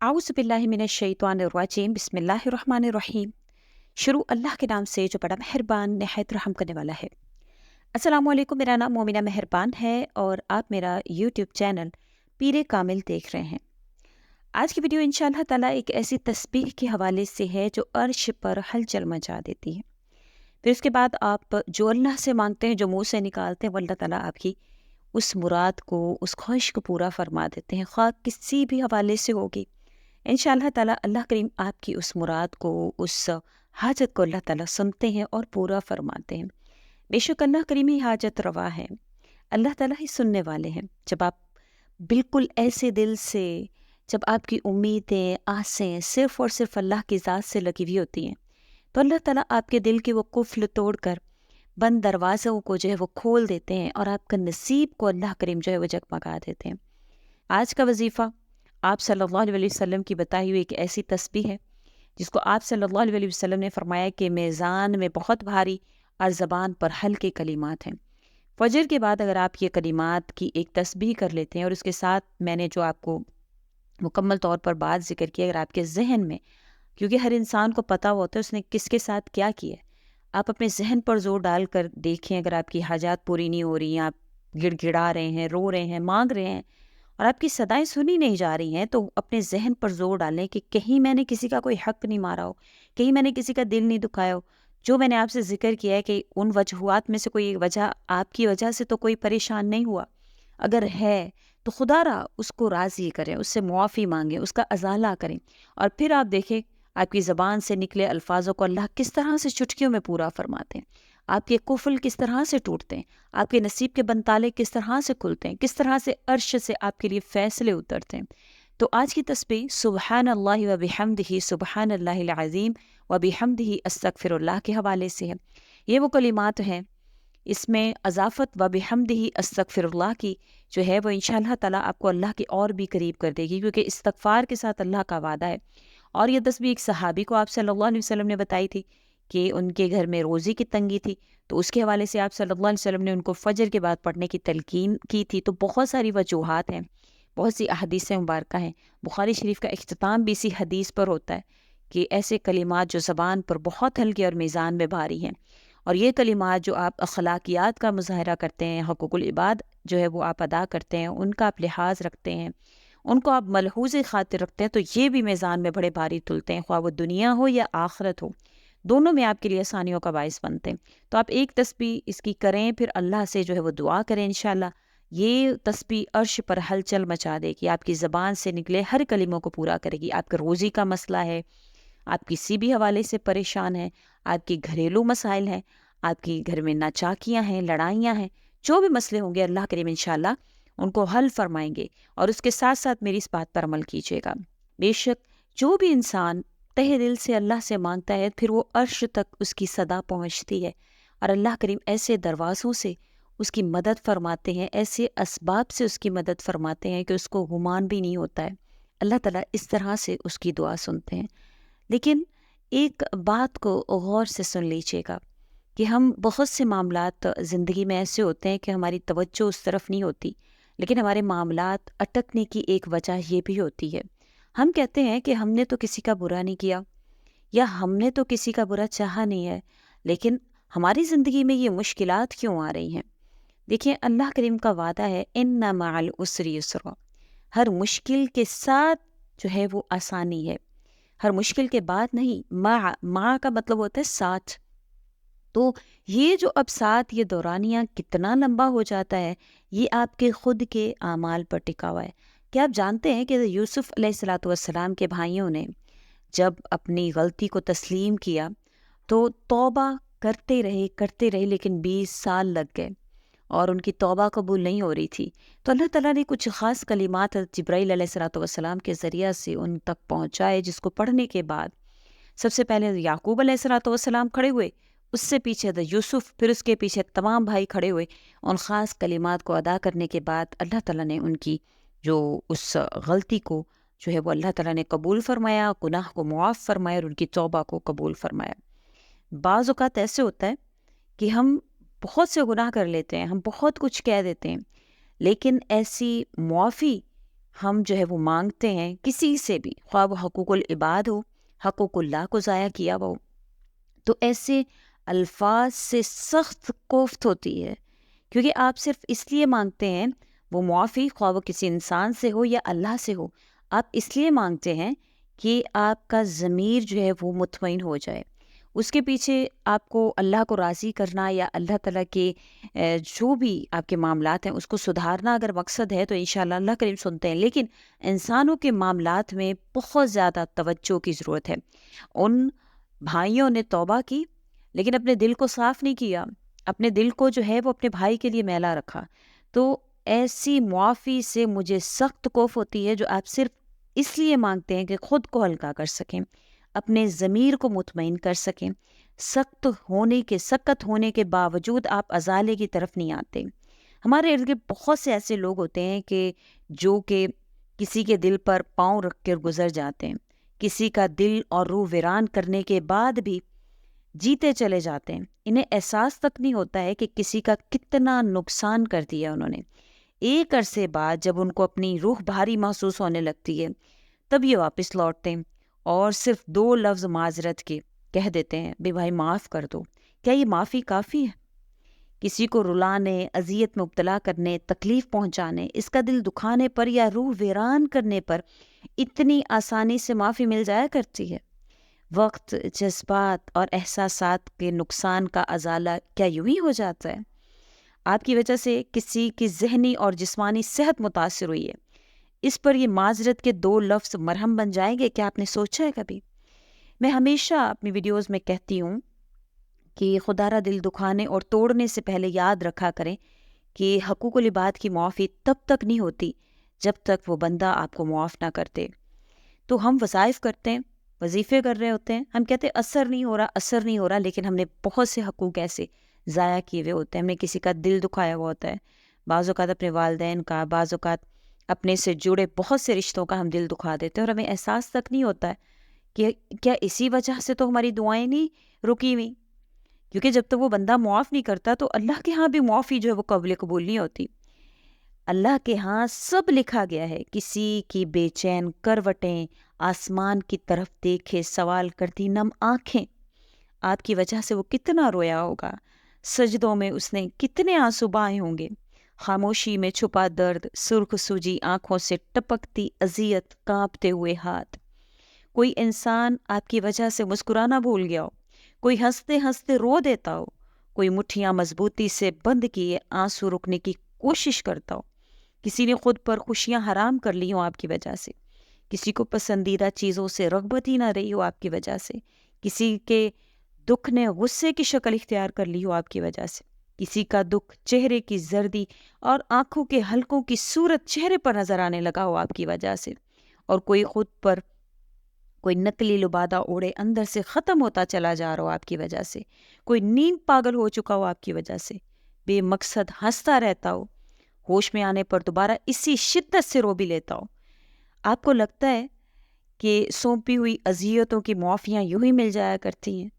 आउज़ बिल्लाहि मिनश शैतानिर रजीम बिस्मिल्लाहिर रहमानिर रहीम। शुरू अल्लाह के नाम से जो बड़ा मेहरबान निहायत रहम करने वाला है। अस्सलामु अलैकुम, मेरा नाम मोमिना मेहरबान है और आप मेरा यूट्यूब चैनल पीरे कामिल देख रहे हैं। आज की वीडियो इंशाअल्लाह ताला एक ऐसी तस्बीह के हवाले से है जो अर्श पर हलचल मचा देती है। फिर उसके बाद आप जो अल्लाह से मांगते हैं, जो मुँह से निकालते हैं, वो अल्लाह ताला आपकी उस मुराद को, उस ख्वाहिश को पूरा फरमा देते हैं, ख़्वाह किसी भी हवाले से होगी। इंशाअल्लाह ताला अल्लाह करीम आपकी उस मुराद को, उस हाजत को अल्लाह ताला सुनते हैं और पूरा फरमाते हैं। बेशक अल्लाह करीम ही हाजत रवा है, अल्लाह ताला ही सुनने वाले हैं। जब आप बिल्कुल ऐसे दिल से, जब आपकी उम्मीदें, आसें सिर्फ़ और सिर्फ़ अल्लाह की ज़ात से लगी हुई होती हैं, तो अल्लाह ताला आपके दिल के वो कुफ़्ल तोड़कर बंद दरवाज़ों को जो है वो खोल देते हैं और आपका नसीब को अल्लाह करीम जो है वो जगमगा देते हैं। आज का वजीफ़ा आप सल्लल्लाहु अलैहि वसल्लम की बताई हुई एक ऐसी तस्बीह है जिसको आप सल्लल्लाहु अलैहि वसल्लम ने फरमाया कि मीज़ान में बहुत भारी और ज़बान पर हल्के कलिमात हैं। फजर के बाद अगर आप ये कलिमात की एक तस्बीह कर लेते हैं और उसके साथ मैंने जो आपको मुकम्मल तौर पर बात ज़िक्र की, अगर आपके जहन में, क्योंकि हर इंसान को पता होता है उसने किसके साथ क्या किया है, आप अपने जहन पर जोर डाल कर देखें। अगर आपकी हाजात पूरी नहीं हो रही हैं, आप गिड़गिड़ा रहे हैं, रो रहे हैं, मांग रहे हैं और आपकी सदाएं सुनी नहीं जा रही हैं, तो अपने जहन पर जोर डालें कि कहीं मैंने किसी का कोई हक नहीं मारा हो, कहीं मैंने किसी का दिल नहीं दुखाया हो। जो मैंने आपसे जिक्र किया है कि उन वजूहात में से कोई एक वजह, आपकी वजह से तो कोई परेशान नहीं हुआ, अगर है तो खुदारा उसको राज़ी करें, उससे मुआफ़ी मांगें, उसका अजाला करें और फिर आप देखें आपकी ज़बान से निकले अल्फाजों को अल्लाह किस तरह से चुटकियों में पूरा फरमाते हैं। आपके कुफल किस तरह से टूटते हैं, आपके नसीब के बनताले किस तरह से खुलते हैं, किस तरह से अर्श से आपके लिए फ़ैसले उतरते हैं। तो आज की तस्बीह सुबहान अल्लाहि व बिहम्दिही सुबहान अल्लाहिल अज़ीम व बिहम्दिही अस्तगफिरुल्लाह के हवाले से है। ये वो कलिमात हैं, इसमें अज़ाफ़त व बिहम्दिही अस्तगफिरुल्लाह की जो है वो इंशाअल्लाह ताला आपको अल्लाह के और भी करीब कर देगी, क्योंकि इस्तग़फ़ार के साथ अल्लाह का वादा है। और ये तस्बीह एक सहाबी को आप सल्लल्लाहु अलैहि वसल्लम ने बताई थी कि उनके घर में रोज़ी की तंगी थी, तो उसके हवाले से आप सल्लल्लाहु अलैहि वसल्लम ने उनको फ़जर के बाद पढ़ने की तलकीन की थी। तो बहुत सारी वजूहात हैं, बहुत सी अहादीसें मुबारका हैं। बुखारी शरीफ का इख्तिताम भी इसी हदीस पर होता है कि ऐसे कलिमात जो ज़बान पर बहुत हल्के और मीज़ान में भारी हैं, और ये कलिमात जो आप अखलाकियात का मुज़ाहरा करते हैं, हक़ूक़ुल इबाद जो है वो आप अदा करते हैं, उनका आप लिहाज रखते हैं, उनको आप मलहूज़ ख़ातिर रखते हैं, तो ये भी मीज़ान में बड़े भारी तुलते हैं, ख्वाह वो दुनिया हो या आखिरत हो, दोनों में आपके लिए आसानियों का बाइस बनते हैं। तो आप एक तस्बीह इसकी करें, फिर अल्लाह से जो है वो दुआ करें। इंशाअल्लाह ये तस्बीह अर्श पर हलचल मचा देगी, आपकी ज़बान से निकले हर कलिमों को पूरा करेगी। आपके रोज़ी का मसला है, आप किसी भी हवाले से परेशान हैं, आपके घरेलू मसाइल हैं, आपकी घर में नाचाकियाँ हैं, लड़ाइयाँ हैं, जो भी मसले होंगे अल्लाह करीम इंशाअल्लाह उनको हल फरमाएंगे। और उसके साथ साथ मेरी इस बात पर अमल कीजिएगा। बेशक जो भी इंसान तहे दिल से अल्लाह से मांगता है, फिर वो अर्श तक उसकी सदा पहुँचती है और अल्लाह करीम ऐसे दरवाज़ों से उसकी मदद फरमाते हैं, ऐसे असबाब से उसकी मदद फरमाते हैं कि उसको गुमान भी नहीं होता है। अल्लाह ताला इस तरह से उसकी दुआ सुनते हैं। लेकिन एक बात को गौर से सुन लीजिएगा कि हम बहुत से मामलात ज़िंदगी में ऐसे होते हैं कि हमारी तवज्जो उस तरफ नहीं होती, लेकिन हमारे मामलात अटकने की एक वजह ये भी होती है। हम कहते हैं कि हमने तो किसी का बुरा नहीं किया या हमने तो किसी का बुरा चाहा नहीं है, लेकिन हमारी ज़िंदगी में ये मुश्किलात क्यों आ रही हैं। देखिए, अल्लाह करीम का वादा है, इन्ना मअल उसरि युस्रा, हर मुश्किल के साथ जो है वो आसानी है। हर मुश्किल के बाद नहीं, मा का मतलब होता है साथ। तो ये जो अब साथ, ये दौरानिया कितना लंबा हो जाता है, ये आपके खुद के आमाल पर टिका हुआ है। क्या आप जानते हैं कि यूसुफ अलैहिस्सलातु वस्सलाम के भाइयों ने जब अपनी गलती को तस्लीम किया तो तौबा करते रहे, लेकिन 20 साल लग गए और उनकी तौबा कबूल नहीं हो रही थी। तो अल्लाह ताला ने कुछ ख़ास कलिमात जिब्राईल अलैहिस्सलातु वस्सलाम के ज़रिया से उन तक पहुँचाए, जिसको पढ़ने के बाद सबसे पहले याकूब अलैहिस्सलातु वस्सलाम खड़े हुए, उससे पीछे यूसुफ, फिर उसके पीछे तमाम भाई खड़े हुए। उन ख़ास कलिमात को अदा करने के बाद अल्लाह ताला ने उनकी जो उस गलती को जो है वो अल्लाह ताला ने कबूल फरमाया, गुनाह को मुआफ़ फरमाया और उनकी तौबा को कबूल फरमाया। बाज़ औक़ात ऐसे होता है कि हम बहुत से गुनाह कर लेते हैं, हम बहुत कुछ कह देते हैं, लेकिन ऐसी मुआफ़ी ہم جو ہے وہ مانگتے ہیں کسی سے بھی، خواہ وہ حقوق العباد ہو، حقوق اللہ کو ضائع کیا ہوا ہو، تو ایسے الفاظ سے سخت کوفت ہوتی ہے، کیونکہ آپ صرف اس لیے مانگتے ہیں وہ معافی، خواہ وہ کسی انسان سے ہو یا اللہ سے ہو، آپ اس لیے مانگتے ہیں کہ آپ کا ضمیر جو ہے وہ مطمئن ہو جائے۔ اس کے پیچھے آپ کو اللہ کو راضی کرنا یا اللہ تعالیٰ کے جو بھی آپ کے معاملات ہیں اس کو سدھارنا اگر مقصد ہے تو انشاءاللہ اللہ کریم سنتے ہیں، لیکن انسانوں کے معاملات میں بہت زیادہ توجہ کی ضرورت ہے۔ ان بھائیوں نے توبہ کی لیکن اپنے دل کو صاف نہیں کیا، اپنے دل کو جو ہے وہ اپنے بھائی کے لیے میلا رکھا، تو ایسی معافی سے مجھے سخت خوف ہوتی ہے جو آپ صرف اس لیے مانگتے ہیں کہ خود کو ہلکا کر سکیں، اپنے ضمیر کو مطمئن کر سکیں۔ سکت ہونے کے باوجود آپ ازالے کی طرف نہیں آتے۔ ہمارے ارد گرد بہت سے ایسے لوگ ہوتے ہیں جو کہ کسی کے دل پر پاؤں رکھ کر گزر جاتے ہیں، کسی کا دل اور روح ویران کرنے کے بعد بھی جیتے چلے جاتے ہیں، انہیں احساس تک نہیں ہوتا ہے کہ کسی کا کتنا نقصان کر دیا انہوں نے۔ ایک عرصے بعد جب ان کو اپنی روح بھاری محسوس ہونے لگتی ہے تب یہ واپس لوٹتے ہیں اور صرف 2 لفظ معذرت کے کہہ دیتے ہیں، بے بھائی معاف کر دو۔ کیا یہ معافی کافی ہے؟ کسی کو رلانے، اذیت میں مبتلا کرنے، تکلیف پہنچانے، اس کا دل دکھانے پر یا روح ویران کرنے پر اتنی آسانی سے معافی مل جایا کرتی ہے؟ وقت، جذبات اور احساسات کے نقصان کا ازالہ کیا یوں ہی ہو جاتا ہے؟ آپ کی وجہ سے کسی کی ذہنی اور جسمانی صحت متاثر ہوئی ہے، اس پر یہ معذرت کے 2 لفظ مرہم بن جائیں گے؟ کیا آپ نے سوچا ہے کبھی؟ میں ہمیشہ اپنی ویڈیوز میں کہتی ہوں کہ خدا را دل دکھانے اور توڑنے سے پہلے یاد رکھا کریں کہ حقوق العباد کی معافی تب تک نہیں ہوتی جب تک وہ بندہ آپ کو معاف نہ کرتے۔ تو ہم وظائف کرتے ہیں، وظیفے کر رہے ہوتے ہیں، ہم کہتے ہیں اثر نہیں ہو رہا، لیکن ہم نے بہت سے حقوق ایسے ضائع کیے ہوئے ہوتے ہیں، ہم نے کسی کا دل دکھایا ہوا ہوتا ہے، بعض اوقات اپنے والدین کا، بعض اوقات اپنے سے جڑے بہت سے رشتوں کا ہم دل دکھا دیتے ہیں اور ہمیں احساس تک نہیں ہوتا ہے کہ کیا اسی وجہ سے تو ہماری دعائیں نہیں رکی ہوئی، کیونکہ جب تک وہ بندہ معاف نہیں کرتا تو اللہ کے ہاں بھی معافی جو ہے وہ قابل قبول نہیں ہوتی۔ اللہ کے ہاں سب لکھا گیا ہے، کسی کی بے چین کروٹیں، آسمان کی طرف دیکھے سوال کرتی نم آنکھیں، آپ کی وجہ سے وہ کتنا رویا ہوگا، سجدوں میں اس نے کتنے آنسو بہائے ہوں گے، خاموشی میں چھپا درد، سرخ سوجی آنکھوں سے ٹپکتی اذیت، کانپتے ہوئے ہاتھ۔ کوئی انسان آپ کی وجہ سے مسکرانا بھول گیا ہو، کوئی ہنستے ہنستے رو دیتا ہو، کوئی مٹھیاں مضبوطی سے بند کیے آنسو رکنے کی کوشش کرتا ہو، کسی نے خود پر خوشیاں حرام کر لی ہوں آپ کی وجہ سے، کسی کو پسندیدہ چیزوں سے رغبت ہی نہ رہی ہو آپ کی وجہ سے، کسی کے دکھ نے غصے کی شکل اختیار کر لی ہو آپ کی وجہ سے، کسی کا دکھ چہرے کی زردی اور آنکھوں کے حلقوں کی صورت چہرے پر نظر آنے لگا ہو آپ کی وجہ سے، اور کوئی خود پر کوئی نقلی لبادہ اوڑے اندر سے ختم ہوتا چلا جا رہا ہو آپ کی وجہ سے، کوئی نیند پاگل ہو چکا ہو آپ کی وجہ سے، بے مقصد ہنستا رہتا ہو، ہوش میں آنے پر دوبارہ اسی شدت سے رو بھی لیتا ہو۔ آپ کو لگتا ہے کہ سونپی ہوئی اذیتوں کی معافیاں یوں ہی مل جایا کرتی ہیں؟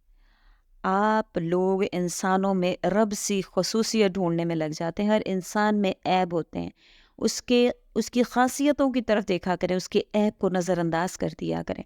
آپ لوگ انسانوں میں رب سی خصوصیت ڈھونڈنے میں لگ جاتے ہیں، ہر انسان میں عیب ہوتے ہیں، اس کی خاصیتوں کی طرف دیکھا کریں، اس کے عیب کو نظر انداز کر دیا کریں۔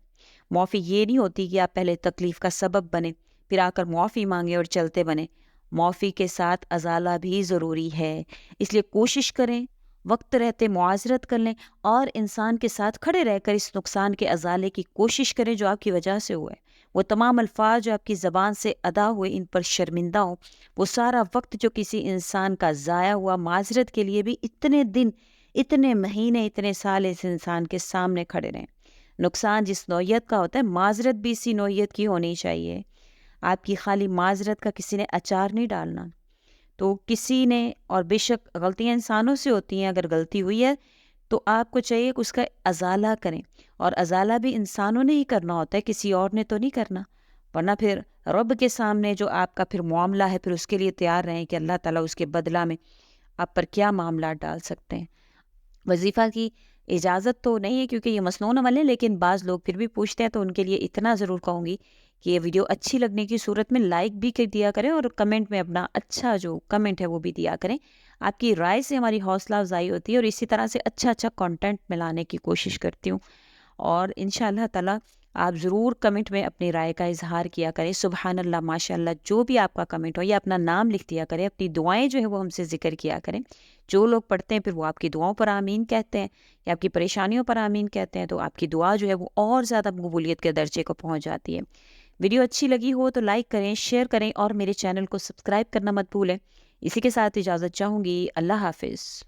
معافی یہ نہیں ہوتی کہ آپ پہلے تکلیف کا سبب بنے پھر آ کر معافی مانگیں اور چلتے بنیں، معافی کے ساتھ ازالہ بھی ضروری ہے، اس لیے کوشش کریں، وقت رہتے معذرت کر لیں اور انسان کے ساتھ کھڑے رہ کر اس نقصان کے ازالے کی کوشش کریں جو آپ کی وجہ سے ہوا ہے۔ وہ تمام الفاظ جو آپ کی زبان سے ادا ہوئے ان پر شرمندہ ہوں، وہ سارا وقت جو کسی انسان کا ضائع ہوا معذرت کے لیے بھی اتنے دن، اتنے مہینے، اتنے سال اس انسان کے سامنے کھڑے رہیں۔ نقصان جس نوعیت کا ہوتا ہے معذرت بھی اسی نوعیت کی ہونی چاہیے۔ آپ کی خالی معذرت کا کسی نے اچار نہیں ڈالنا، تو کسی نے، اور بے شک غلطیاں انسانوں سے ہوتی ہیں، اگر غلطی ہوئی ہے تو آپ کو چاہیے کہ اس کا ازالہ کریں، اور ازالہ بھی انسانوں نے ہی کرنا ہوتا ہے، کسی اور نے تو نہیں کرنا، ورنہ پھر رب کے سامنے جو آپ کا پھر معاملہ ہے پھر اس کے لیے تیار رہیں کہ اللہ تعالیٰ اس کے بدلہ میں آپ پر کیا معاملات ڈال سکتے ہیں۔ وظیفہ کی اجازت تو نہیں ہے کیونکہ یہ مسنون عمل ہے، لیکن بعض لوگ پھر بھی پوچھتے ہیں تو ان کے لیے اتنا ضرور کہوں گی کہ یہ ویڈیو اچھی لگنے کی صورت میں لائک بھی کر دیا کریں اور کمنٹ میں اپنا اچھا جو کمنٹ ہے وہ بھی دیا کریں. آپ کی رائے سے ہماری حوصلہ افزائی ہوتی ہے اور اسی طرح سے اچھا کانٹینٹ میں لانے کی کوشش کرتی ہوں. اور انشاءاللہ تعالیٰ آپ ضرور کمنٹ میں اپنی رائے کا اظہار کیا کریں. سبحان اللہ، ماشاء اللہ، جو بھی آپ کا کمنٹ ہو یا اپنا نام لکھ دیا کریں، اپنی دعائیں جو ہیں وہ ہم سے ذکر کیا کریں. جو لوگ پڑھتے ہیں پھر وہ آپ کی دعاؤں پر آمین کہتے ہیں یا آپ کی پریشانیوں پر آمین کہتے ہیں، تو آپ کی دعا جو ہے وہ اور زیادہ مقبولیت کے درجے کو پہنچ جاتی ہے. ویڈیو اچھی لگی ہو تو لائک کریں، شیئر کریں اور میرے چینل کو سبسکرائب کرنا مت بھولیں. اسی کے ساتھ اجازت چاہوں گی. اللہ حافظ.